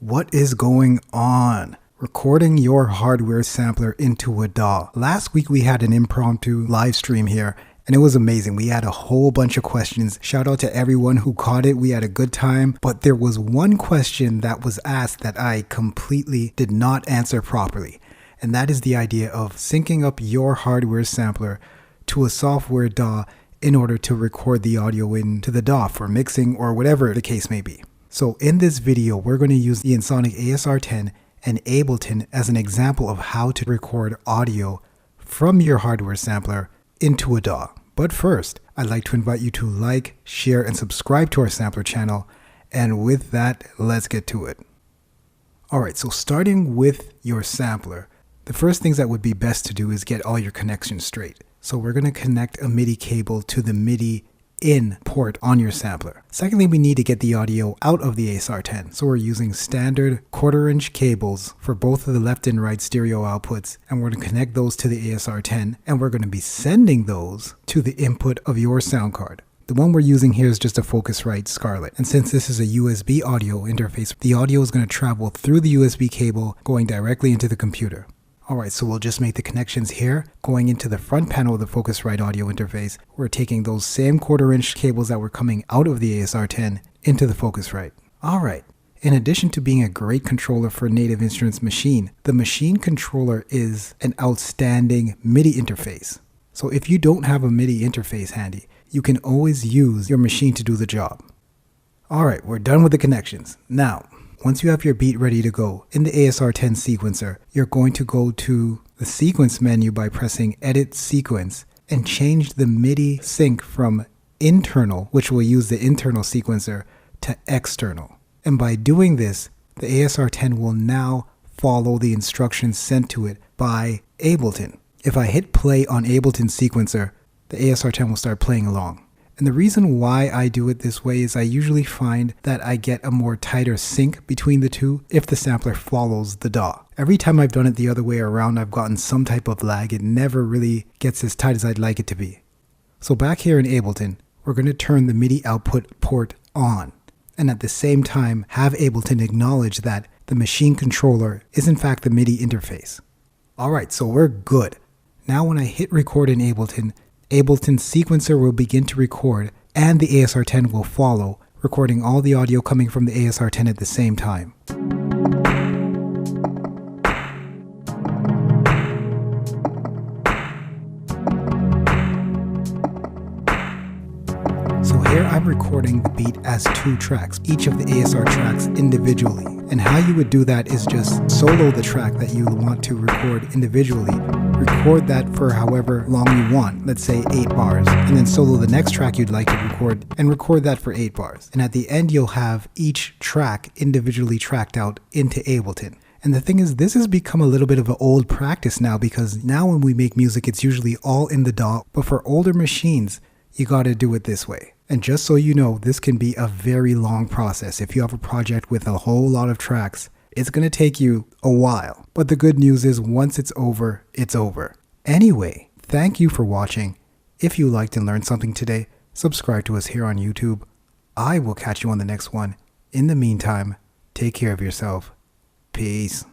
What is going on? Recording your hardware sampler into a DAW. Last week we had an impromptu live stream here and it was amazing. We had a whole bunch of questions. Shout out to everyone who caught it. We had a good time, but there was one question that was asked that I completely did not answer properly. And that is the idea of syncing up your hardware sampler to a software DAW in order to record the audio into the DAW for mixing or whatever the case may be. So in this video, we're going to use the Ensoniq ASR10 and Ableton as an example of how to record audio from your hardware sampler into a DAW. But first, I'd like to invite you to like, share, and subscribe to our sampler channel. And with that, let's get to it. Alright, so starting with your sampler, the first things that would be best to do is get all your connections straight. So we're going to connect a MIDI cable to the MIDI in port on your sampler. Secondly, we need to get the audio out of the ASR10. So we're using standard 1/4 inch cables for both of the left and right stereo outputs. And we're going to connect those to the ASR10. And we're going to be sending those to the input of your sound card. The one we're using here is just a Focusrite Scarlett. And since this is a USB audio interface, the audio is going to travel through the USB cable going directly into the computer. Alright, so we'll just make the connections here. Going into the front panel of the Focusrite audio interface, we're taking those same 1/4 inch cables that were coming out of the ASR10 into the Focusrite. Alright, in addition to being a great controller for Native Instruments Maschine, the Maschine controller is an outstanding MIDI interface. So if you don't have a MIDI interface handy, you can always use your Maschine to do the job. Alright, we're done with the connections. Now, once you have your beat ready to go, in the ASR10 sequencer, you're going to go to the sequence menu by pressing Edit Sequence and change the MIDI sync from internal, which will use the internal sequencer, to external. And by doing this, the ASR10 will now follow the instructions sent to it by Ableton. If I hit play on Ableton sequencer, the ASR10 will start playing along. And the reason why I do it this way is I usually find that I get a more tighter sync between the two if the sampler follows the DAW. Every time I've done it the other way around, I've gotten some type of lag. It never really gets as tight as I'd like it to be. So back here in Ableton, we're going to turn the MIDI output port on. And at the same time, have Ableton acknowledge that the Maschine controller is in fact the MIDI interface. Alright, so we're good. Now when I hit record in Ableton, Ableton sequencer will begin to record and the ASR10 will follow, recording all the audio coming from the ASR10 at the same time. So here I'm recording the beat as 2 tracks, each of the ASR tracks individually. And how you would do that is just solo the track that you want to record individually. Record that for however long you want, let's say 8 bars, and then solo the next track you'd like to record and record that for 8 bars. And at the end you'll have each track individually tracked out into Ableton. And the thing is, this has become a little bit of an old practice now, because now when we make music it's usually all in the DAW, but for older machines you gotta do it this way. And just so you know, this can be a very long process. If you have a project with a whole lot of tracks, it's going to take you a while. But the good news is once it's over, it's over. Anyway, thank you for watching. If you liked and learned something today, subscribe to us here on YouTube. I will catch you on the next one. In the meantime, take care of yourself. Peace.